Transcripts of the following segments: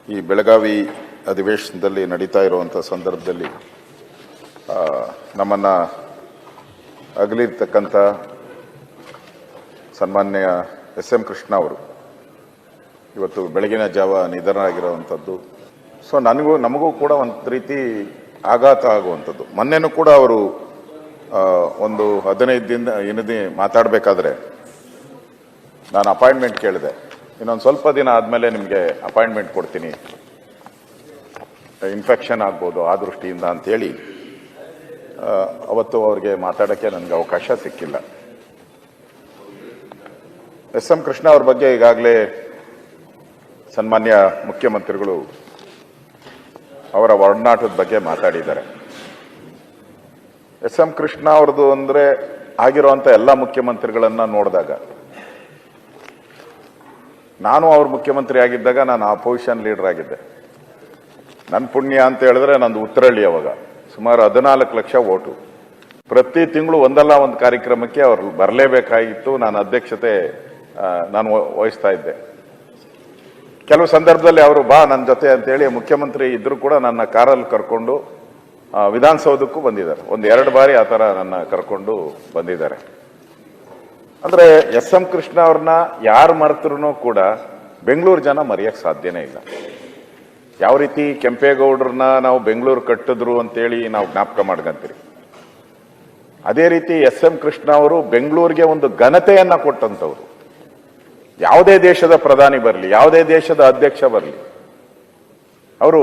ಈ ಬೆಳಗಾವಿ ಅಧಿವೇಶನದಲ್ಲಿ ನಡೀತಾ ಇರುವಂಥ ಸಂದರ್ಭದಲ್ಲಿ ನಮ್ಮನ್ನು ಅಗಲಿರ್ತಕ್ಕಂಥ ಸನ್ಮಾನ್ಯ ಎಸ್.ಎಂ. ಕೃಷ್ಣ ಅವರು ಇವತ್ತು ಬೆಳಗಿನ ಜಾವ ನಿಧನರಾಗಿರುವಂಥದ್ದು. ಸೊ ನಮಗೂ ಕೂಡ ಒಂದು ರೀತಿ ಆಘಾತ ಆಗುವಂಥದ್ದು. ಮೊನ್ನೆನೂ ಕೂಡ ಅವರು ಒಂದು 15 ದಿನ ಮಾತಾಡಬೇಕಾದ್ರೆ ನಾನು ಅಪಾಯಿಂಟ್ಮೆಂಟ್ ಕೇಳಿದೆ. ಇನ್ನೊಂದು ಸ್ವಲ್ಪ ದಿನ ಆದಮೇಲೆ ನಿಮಗೆ ಅಪಾಯಿಂಟ್ಮೆಂಟ್ ಕೊಡ್ತೀನಿ, ಇನ್ಫೆಕ್ಷನ್ ಆಗ್ಬೋದು ಆ ದೃಷ್ಟಿಯಿಂದ ಅಂತೇಳಿ ಅವತ್ತು ಅವ್ರಿಗೆ ಮಾತಾಡೋಕ್ಕೆ ನನಗೆ ಅವಕಾಶ ಸಿಕ್ಕಿಲ್ಲ. ಎಸ್.ಎಂ. ಕೃಷ್ಣ ಅವ್ರ ಬಗ್ಗೆ ಈಗಾಗಲೇ ಸನ್ಮಾನ್ಯ ಮುಖ್ಯಮಂತ್ರಿಗಳು ಅವರ ಒಡನಾಟದ ಬಗ್ಗೆ ಮಾತಾಡಿದ್ದಾರೆ. ಎಸ್.ಎಂ. ಕೃಷ್ಣ ಅವ್ರದ್ದು ಅಂದರೆ ಆಗಿರುವಂಥ ಎಲ್ಲ ಮುಖ್ಯಮಂತ್ರಿಗಳನ್ನ ನೋಡಿದಾಗ, ನಾನು ಅವ್ರ ಮುಖ್ಯಮಂತ್ರಿ ಆಗಿದ್ದಾಗ ನಾನು ಅಪೋಸಿಷನ್ ಲೀಡರ್ ಆಗಿದ್ದೆ. ನನ್ನ ಪುಣ್ಯ ಅಂತ ಹೇಳಿದ್ರೆ ನಂದು ಉತ್ತರಹಳ್ಳಿ, ಅವಾಗ ಸುಮಾರು 14 ಲಕ್ಷ ಓಟು. ಪ್ರತಿ ತಿಂಗಳು ಒಂದಲ್ಲ ಒಂದು ಕಾರ್ಯಕ್ರಮಕ್ಕೆ ಅವ್ರು ಬರಲೇಬೇಕಾಗಿತ್ತು. ನಾನು ಅಧ್ಯಕ್ಷತೆ ನಾನು ವಹಿಸ್ತಾ ಇದ್ದೆ. ಕೆಲವು ಸಂದರ್ಭದಲ್ಲಿ ಅವರು ಬಾ ನನ್ನ ಜೊತೆ ಅಂತೇಳಿ ಮುಖ್ಯಮಂತ್ರಿ ಇದ್ರು ಕೂಡ ನನ್ನ ಕಾರಲ್ಲಿ ಕರ್ಕೊಂಡು ವಿಧಾನಸೌಧಕ್ಕೂ ಬಂದಿದ್ದಾರೆ. 1-2 ಬಾರಿ ಆ ಥರ ನನ್ನ ಕರ್ಕೊಂಡು ಬಂದಿದ್ದಾರೆ. ಅಂದರೆ ಎಸ್.ಎಂ. ಕೃಷ್ಣ ಅವ್ರನ್ನ ಯಾರು ಮರೆತರೂ ಕೂಡ ಬೆಂಗಳೂರು ಜನ ಮರೆಯಕ್ಕೆ ಸಾಧ್ಯನೇ ಇಲ್ಲ. ಯಾವ ರೀತಿ ಕೆಂಪೇಗೌಡರನ್ನ ನಾವು ಬೆಂಗಳೂರು ಕಟ್ಟಿದ್ರು ಅಂತೇಳಿ ನಾವು ಜ್ಞಾಪಕ ಮಾಡ್ಕೊಂತೀರಿ, ಅದೇ ರೀತಿ ಎಸ್.ಎಂ. ಕೃಷ್ಣ ಅವರು ಬೆಂಗಳೂರಿಗೆ ಒಂದು ಘನತೆಯನ್ನ ಕೊಟ್ಟಂಥವ್ರು. ಯಾವುದೇ ದೇಶದ ಪ್ರಧಾನಿ ಬರಲಿ, ಯಾವುದೇ ದೇಶದ ಅಧ್ಯಕ್ಷ ಬರಲಿ, ಅವರು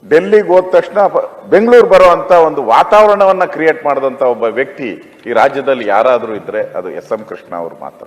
ಡೆಲ್ಲಿಗೆ ಹೋದ ತಕ್ಷಣ ಬೆಂಗಳೂರು ಬರುವಂತ ಒಂದು ವಾತಾವರಣವನ್ನ ಕ್ರಿಯೇಟ್ ಮಾಡಿದಂತ ಒಬ್ಬ ವ್ಯಕ್ತಿ ಈ ರಾಜ್ಯದಲ್ಲಿ ಯಾರಾದರೂ ಇದ್ರೆ ಅದು ಎಸ್.ಎಂ. ಕೃಷ್ಣ ಅವರು ಮಾತ್ರ.